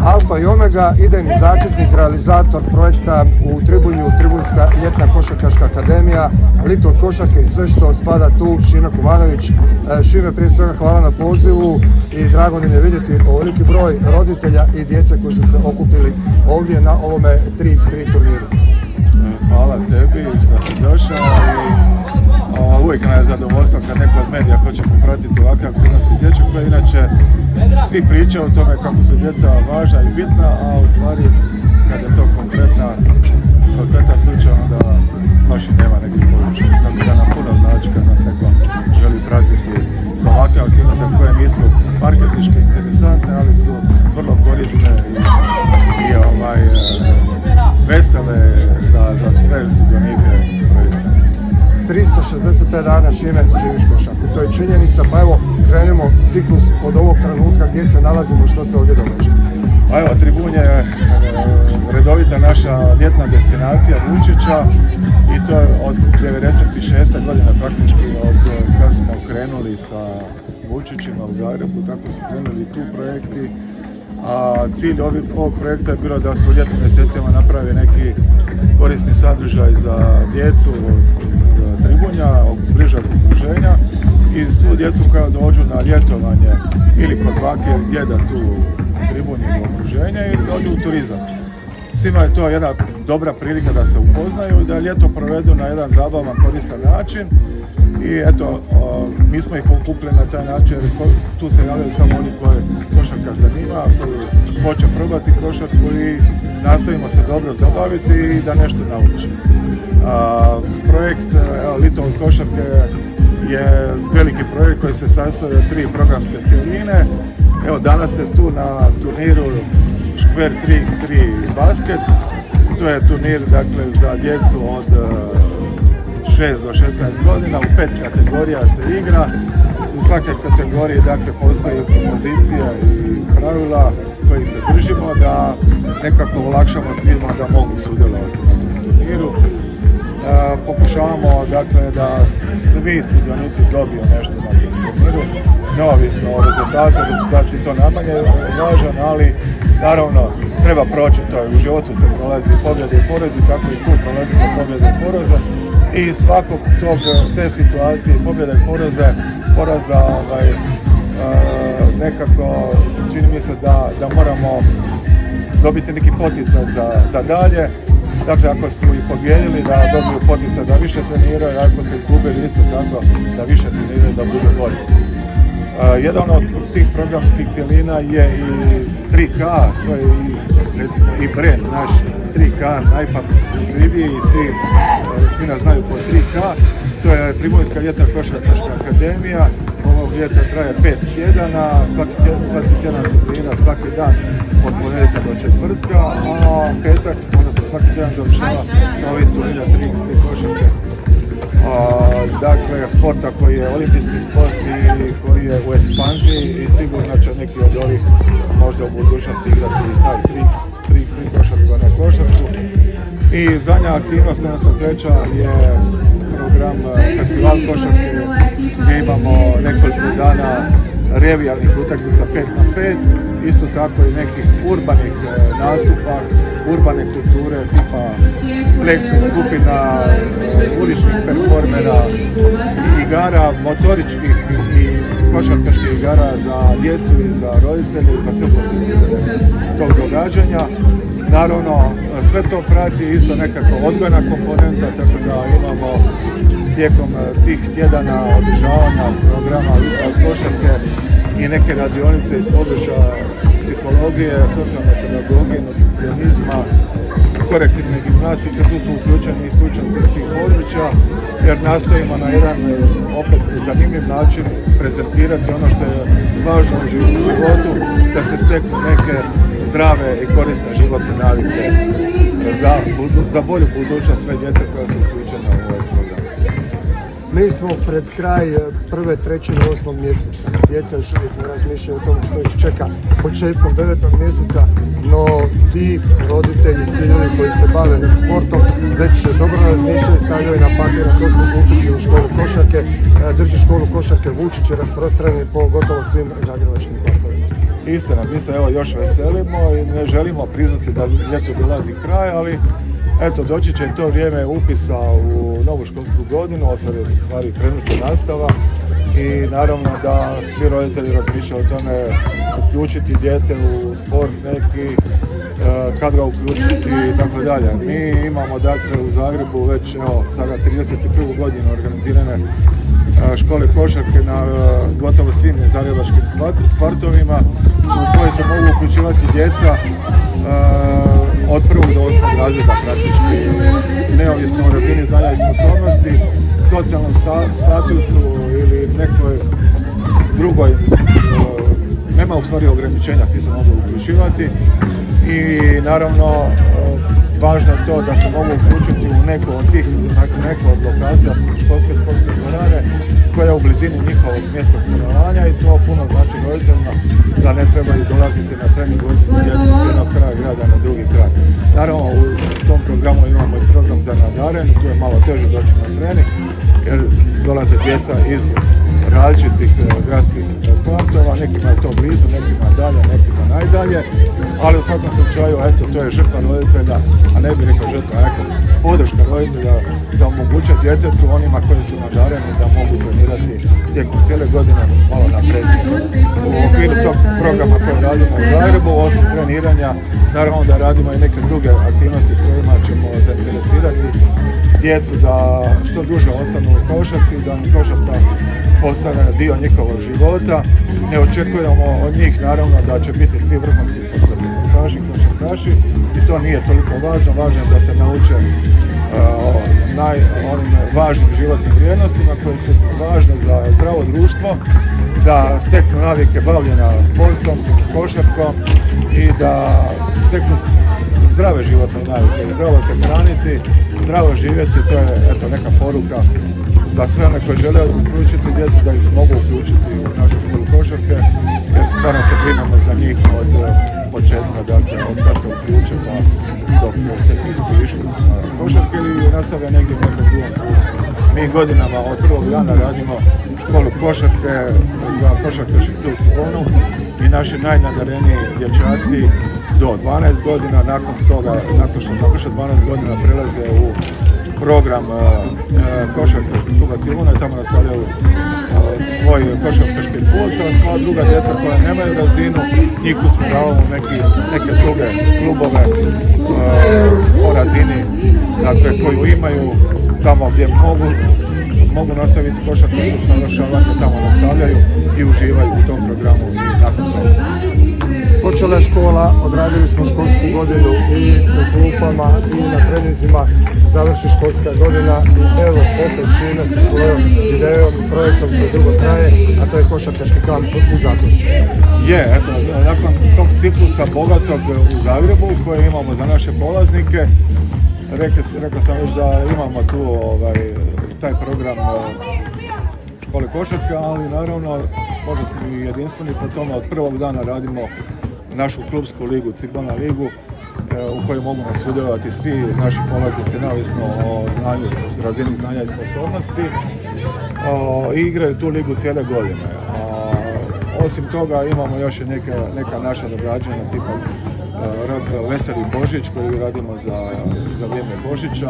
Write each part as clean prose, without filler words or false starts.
Alfa i Omega, idejni začetnik, realizator projekta u Tribunju, Tribunjska ljetna košarkaška akademija, Little košarke i sve što spada tu, Šime Kumanović. Šime, prije svega hvala na pozivu i drago mi je vidjeti ovoliki broj roditelja i djece koji su se okupili ovdje na ovome 3x3 turniru. Hvala tebi što si došao i uvijek nam je zadovoljstvo kad neko od medija hoće popratiti ovakve aktivnosti dječje koje inače svi pričaju o tome kako su djeca važna i bitna, a u stvari kad je to konkretan slučaj onda baš i nema nekih područja. Tako da nam puno znači kad nas neko želi pratiti za ovakve aktivnosti koje nisu marketinške interesantne, ali su vrlo korisne i vesele za sve sudionike projekta. 365 dana, Šime, živiš košarku. To je činjenica, pa evo krenemo ciklus od ovog trenutka gdje se nalazimo i što se ovdje događa. A evo, Tribun je redovita naša ljetna destinacija Vučića i to je od 96. godine praktički od kad smo krenuli sa Vučićima u Zagrebu, tako su krenuli tu projekti. A cilj ovog projekta je bilo da se u ljetnim mjesecima napravi neki korisni sadržaj za djecu Tribunja, bližeg okruženja i svu djecu koja dođu na ljetovanje ili kod bake ili djeda tu u Tribunji ili okruženja ili dođu u turizam. Svima je to jedna dobra prilika da se upoznaju i da ljeto provedu na jedan zabavan, koristan način. I eto, mi smo ih okupili na taj način jer tu se javljaju samo oni koje košarka zanima, koji hoće probati košarku i nastojimo se dobro zabaviti i da nešto nauči. Projekt Little košarke je veliki projekt koji se sastoji od 3 programske cjeline. Evo, danas ste tu na turniru Škver 3x3 basket. To je turnir dakle, za djecu od 6 do 16 godina, u 5 kategorija se igra. U svake kategoriji dakle, postoji pozicija i pravila koji se držimo da nekako olakšamo svima da mogu sudjelovati na tom turniru. Pokušavamo dakle, da svi sudionici dobiju nešto na tom turniru, neovisno o rezultatu, rezultat je to najmanje važan, ali naravno treba proći to, u životu se prolazi pobjede i porazi, tako i tu prolazimo pobjede i poraze. I svakog te situacije, pobjede i poraza nekako čini mi se da moramo dobiti neki poticaj za dalje. Dakle, ako su i pobjedili da dobiju poticaj da više treniraju, ako su izgubili isto tako da više treniraju, da budu bolji. Jedan od tih programskih cjelina je i 3K, to je recimo i brand naš 3K, najpamtljiviji i svi nas znaju po 3K. To je Tribunjska ljetna košarkaška akademija. Ovog ljeta traje 5 tjedana, svaki tjedan se trenira svaki dan od ponedjeljka do četvrtka, a petak, odnosno svaki tjedan završava sa ovim turnira 3x3 košarke. Dakle, sporta koji je olimpijski sport i koji je u ekspanziji i sigurno će neki od ovih možda u budućnosti igrati taj 3x3 košarku na košarku. I zadnja aktivnost, odnosno treća, je program Festival košarke gdje imamo nekoliko dana revijalnih utakmica 5x5, isto tako i nekih urbanih nastupa, urbane kulture tipa pleksnih skupina, uličnih performera, igara, motoričkih i košarkaških igara za djecu i za roditelje i za sve posljedice tog događanja. Naravno, sve to prati isto nekako odgojna komponenta, tako da imamo tijekom tih tjedana održavanja programa Little košarke i neke radionice iz područja psihologije, socijalne pedagogije, nutricionizma, korektivne gimnastike. Tu su uključeni i stručnjaci iz tih područja jer nastojimo na jedan opet zanimljiv način prezentirati ono što je važno u životu, da se steknu neke zdrave i korisne životne navike za bolju budućnost sve djece koja su uključena u ovaj program. Mi smo pred kraj prve trećine 8. mjeseca. Djeca još uvijek ne razmišljaju o tomu što ih čeka početkom 9. mjeseca, no ti roditelji, svi ljudi koji se bave sportom, već dobro razmišljaju, stavljaju na papir, a to su upisi u školu košarke. Drži školu košarke Vučić je rasprostranjen po gotovo svim zagrebačkim kvartovima. Istina, mi se evo još veselimo i ne želimo priznati da ljeto dolazi kraj, ali eto, doći će to vrijeme upisa u novu školsku godinu, u stvari krenuti nastava i naravno da svi roditelji razmišljaju o tome uključiti dijete u sport neki, kad ga uključiti i tako dalje. Mi imamo dakle u Zagrebu već evo sada 31. godinu organizirane škole košarke na gotovo svim zagrebačkim kvartovima u koje se mogu uključivati djeca od 1. do 8. razreda praktički, neovisno o razini znanja i sposobnosti, socijalnom statusu ili nekoj drugoj, nema u stvari ograničenja, svi se mogu uključivati i naravno važno je to da se mogu uključiti u neko od lokacija školske sportske dvorane koja je u blizini njihovog mjesta stanovanja i to puno znači roditeljima da ne trebaju dolaziti na trening voziti djecu s jednog kraja grada na drugi kraj. Naravno u tom programu imamo i program za nadarene, tu je malo teže doći na trening jer dolaze djeca iz različitih gradskih kvartova, nekima je to blizu, nekima dalje, nekima najdalje, ali u svakom slučaju, eto, to je žrtva roditelja, a ne bih rekao žrtva, podrška roditelja da omoguće djetetu, onima koji su nadareni, da mogu trenirati tijekom cijele godine malo naprijed. U okviru tog programa koje radimo u Zagrebu, osim treniranja, naravno da radimo i neke druge aktivnosti kojima ćemo zainteresirati djecu da što duže ostanu u košarci, da im košarka postane dio njihovog života. Ne očekujemo od njih naravno da će biti svi vrhunski sportaši, košarkaši i to nije toliko važno. Važno je da se nauče onim važnim životnim vrijednostima koje su važne za zdravo društvo, da steknu navike bavljenja sportom, košarkom i da steknu zdrave životne navike, zdravo se hraniti, zdravo živjeti, to je eto neka poruka za sve one koji žele uključiti djecu da ih mogu uključiti u našu školu košarke, jer stvarno se brinemo za njih od početka, dakle od kada se uključe pa dok se ispišu košarke ili nastavlja negdje u nekom drugom putu. Mi godinama od prvog dana radimo školu košarke za košarkaški klub Cibonu i naši najnadareniji dječaci do 12 godina, nakon što navrše 12 godina prelaze u program košarkaškog kluba Cibona i tamo nastavljaju svoj košarkaški put, a sva druga djeca koja nemaju razinu, njih usmjeravamo neke druge klubove o razini, dakle, koju imaju tamo gdje mogu nastaviti košarkaško usavršavanje, tamo nastavljaju i uživaju u tom programu i nakon toga. Počela je škola, odradili smo školsku godinu i u klupama i na treninzima, završi školska godina i evo opet Šime sa svojom idejom i projektom koji dugo traje, a to je košarkaški kamp u Zagrebu. Eto, nakon tog ciklusa bogatog u Zagrebu koje imamo za naše polaznike, rekao sam već da imamo tu taj program škole košarka, ali naravno možda smo i jedinstveni po tome, od prvog dana radimo našu klubsku ligu, Cibona ligu, u kojoj mogu sudjelovati svi naši polaznici, neovisno o razini znanja i sposobnosti, i igraju tu ligu cijele godine. Osim toga imamo još i neka naša događanja tipa Veseli Božić koji radimo za vrijeme Božića.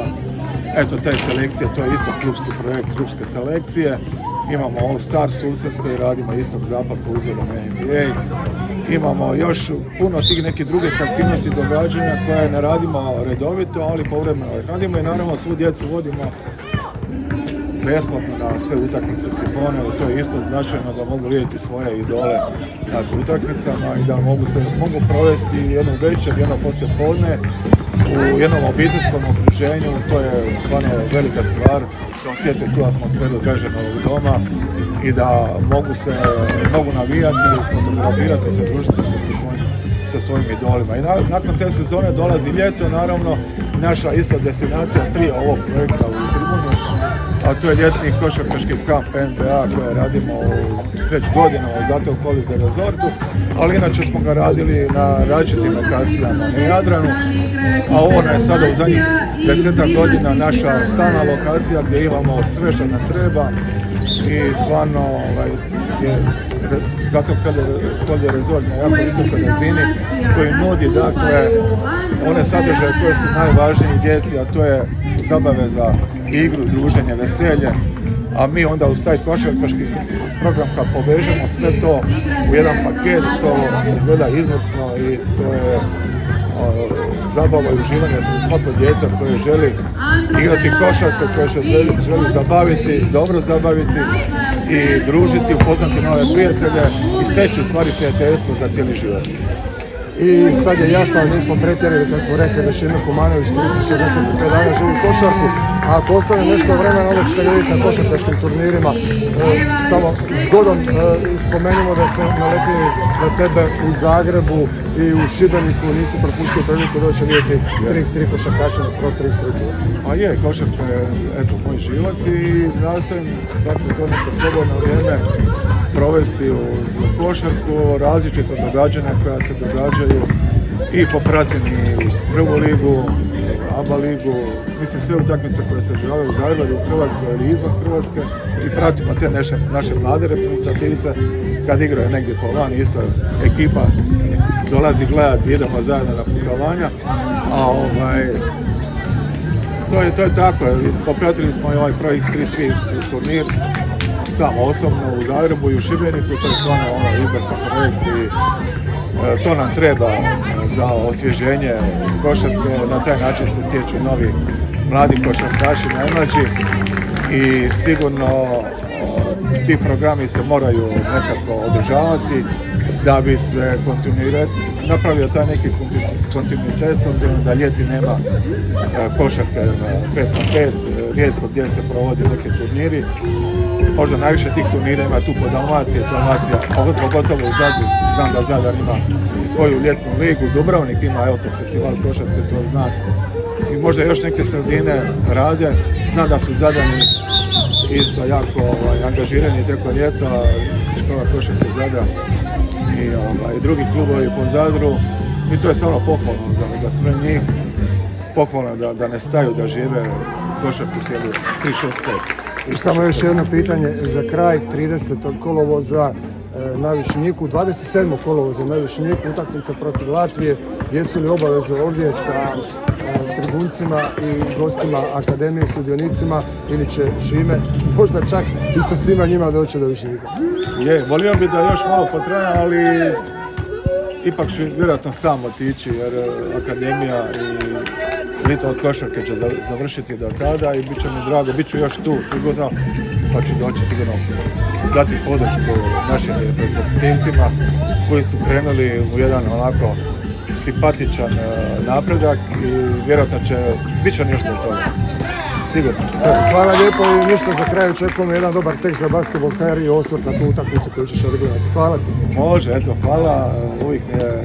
Eto, te selekcije, to je isto klubski projekt, klubske selekcije. Imamo All Star susret koji radimo istog-zapad po uzoru na NBA. Imamo još puno tih nekih drugih aktivnosti događanja koje ne radimo redovito, ali povremeno radimo i naravno svu djecu vodimo besplatno na sve utakmice Cibone. To je isto značajno da mogu vidjeti svoje idole na utakmicama i da mogu provesti jednu večer, jedno poslijepodne u jednom obiteljskom okruženju. To je stvarno velika stvar da osjete tu atmosferu Draženovog doma i da mogu navijati, fotografirati, se družiti sa svojim idolima. I nakon te sezone dolazi ljeto, naravno naša isto destinacija prije ovog projekta u Tribunju, a to je ljetni košarkaški kamp NBA koje radimo već godinama u Zato Holiday Resortu, ali inače smo ga radili na različitim lokacijama na Jadranu, a ovo je sada u zadnjih 10 godina naša stalna lokacija gdje imamo sve što nam treba i stvarno zato Polje Rezolj na jako visokoj razini koji nudi dakle one sadržaje koje su najvažniji djeci, a to je zabave za igru, druženje, veselje, a mi onda uz taj košarkaški program kad povežemo sve to u jedan paket, to izgleda izvrsno i to je zabava i uživanje za svako dijete koje želi igrati košarku, koje želi zabaviti, dobro zabaviti i družiti, upoznati nove prijatelje i steći u stvari prijateljstvo za cijeli život. I sad je jasno, nismo pretjerali kad smo rekli da Šime Kumanović 365 dana živi košarku, a ako ostane nešto vremena, onda ćete vidjeti na košarkaškim turnirima. Samo zgodom spomenimo da su naletili na tebe u Zagrebu i u Šibeniku, nisi propustio priliku doći vidjeti Trix3 košarkaša na Pro Trix3. A je, košarka je eto, moj život i nastojim svako to neko slobodno vrijeme provesti uz košarku, različito događanja koja se događaju i popratim i prvu ligu, ABA ligu, mislim sve utakmice koje se održavaju u Zagrebu, u Hrvatskoj ili izvan Hrvatske i pratimo te naše mlade reprezentativce kad igraju negdje po van, isto ekipa dolazi gledati, idemo zajedno na putovanja, a to je tako, popratili smo i ovaj projekt X33 turnir sam osobno u Zagrebu i u Šibeniku, to je stvarno izvrstan projekt i to nam treba za osvježenje košarke, na taj način se stječu novi mladi košarkaši, najmlađi i sigurno ti programi se moraju nekako održavati da bi se napravio taj neki kontinuitet, s obzirom da ljeti nema košarke 5x5, rijetko gdje se provodi neki turniri. Možda najviše tih turnira ima tu po Dalmaciji, pogotovo u Zadru. Znam da Zadar ima i svoju ljetnu ligu, Dubrovnik ima festival košarke, to znam. I možda još neke sredine rade. Znam da su Zadani isto jako angažirani tijekom ljeta, škola košarke Zadra i drugi klubovi po Zadru. I to je stvarno pohvalno za sve njih. Pohvalno da ne staju, da žive košarku cijelu 365. I samo još jedno pitanje za kraj, 30. kolovoza na Višnjiku, 27. kolovoza na Višnjiku, utakmica protiv Latvije. Jesu li obaveze ovdje sa tribuncima i gostima akademije, sudionicima, ili će Šime možda čak isto svima njima doći do Višnjika? Volio bi da još malo potraja, ali ipak ću vjerojatno sam otići jer akademija i Lito od košarke će završiti do tada i bit će mi drago, bit ću još tu sigurno, pa ću doći sigurno dati podršku našim reprezentativcima koji su krenuli u jedan onako simpatičan napredak i vjerojatno bit će nešto od toga. Sigurno. Hvala lijepo i ništa za kraj, očekujemo jedan dobar tekst za Basketball HR i osvrt na tu utakmicu koju ćeš odigrati. Hvala ti. Može, hvala, uvijek mi je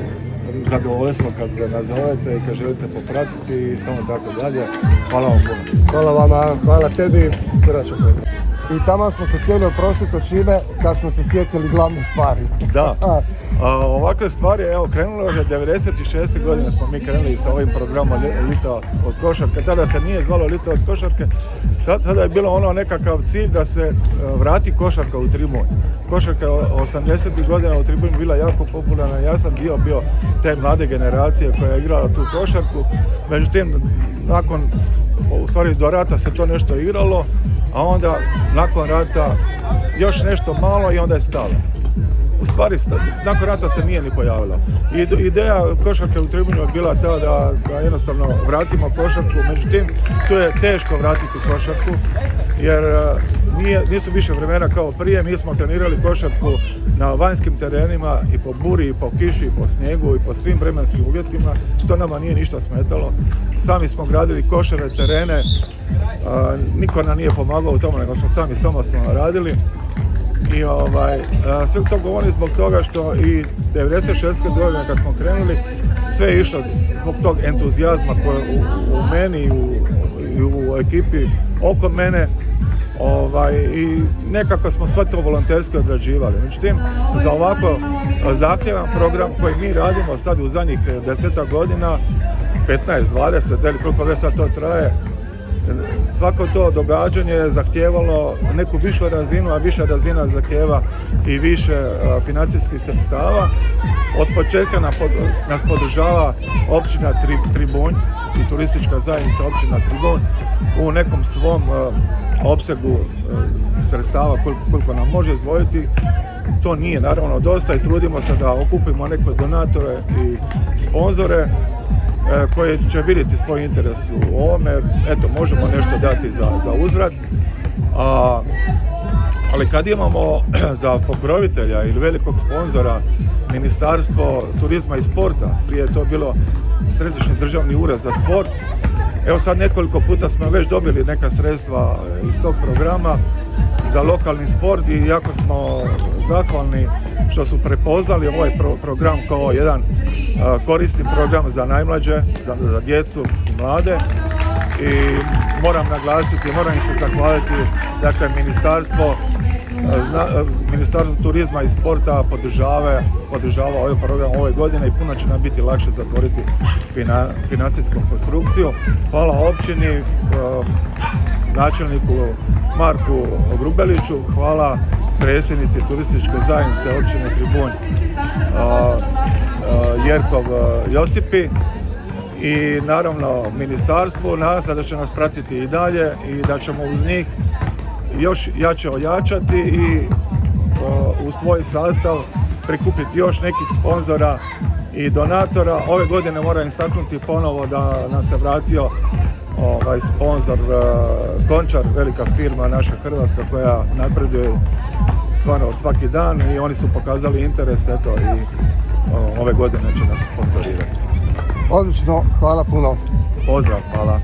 zadovoljstvo kad ga nazovete i kad želite popratiti i samo tako dalje. Hvala vam puno. Hvala vama, hvala tebi, srećan. I tamo smo se htjeli oprostiti od Šime kad smo se sjetili glavne stvari. Da, ovakve stvari, krenulo je 96. godine smo mi krenuli sa ovim programom Lito od košarke. Tada se nije zvalo Lito od košarke, tada je bilo nekakav cilj da se vrati košarka u tribun. Košarka 80. godina u tribuni bila jako popularna, ja sam bio te mlade generacije koja je igrala tu košarku. Međutim, do rata se to nešto igralo, a onda nakon rata još nešto malo i onda je stalo. U stvari, nakon rata se nije ni pojavila. Ideja košarke u tribuni je bila ta da jednostavno vratimo košarku, međutim, tu je teško vratiti košarku, jer nisu više vremena kao prije. Mi smo trenirali košarku na vanjskim terenima i po buri, i po kiši, i po snijegu, i po svim vremenskim uvjetima. To nama nije ništa smetalo. Sami smo gradili košare, terene, niko nam nije pomagao u tome, nego smo sami samostalno radili. I sve to govorim zbog toga što i 96. godine kad smo krenuli, sve je išlo zbog tog entuzijazma koji u meni i u ekipi oko mene. I nekako smo sve to volonterski odrađivali. Međutim, za ovako zahtjevan program koji mi radimo sad u zadnjih 10 godina, 15, 20, koliko već sad to traje, svako to događanje je zahtijevalo neku višu razinu, a viša razina zahtijeva i više financijskih sredstava. Od početka nas podržava općina Tribunj i turistička zajednica općina Tribunj u nekom svom opsegu sredstava koliko nam može izdvojiti. To nije naravno dosta i trudimo se da okupimo neke donatore i sponzore koji će vidjeti svoj interes u ovome. Eto, možemo nešto dati za uzvrat. Ali kad imamo za pokrovitelja ili velikog sponzora Ministarstvo turizma i sporta, prije je to bilo Središnji državni ured za sport, evo sad nekoliko puta smo već dobili neka sredstva iz tog programa za lokalni sport i jako smo zahvalni što su prepoznali ovaj program kao jedan korisni program za najmlađe, za djecu i mlade. I moram naglasiti, moram im se zahvaliti, dakle Ministarstvo turizma i sporta podržava ovaj program ove godine i puno će nam biti lakše zatvoriti financijsku konstrukciju. Hvala općini, načelniku Marku Grubeliću, hvala predsjednici turističke zajednice općine Tribunj Jerkov Josipi i naravno ministarstvu. Nadam se da će nas pratiti i dalje i da ćemo uz njih još jače ojačati i u svoj sastav prikupiti još nekih sponzora i donatora. Ove godine moram istaknuti ponovo da nam se vratio sponzor Končar, velika firma naša hrvatska koja napreduje stvarno svaki dan i oni su pokazali interes, eto, i ove godine će nas sponzorirati. Odlično, hvala puno. Pozdrav, hvala.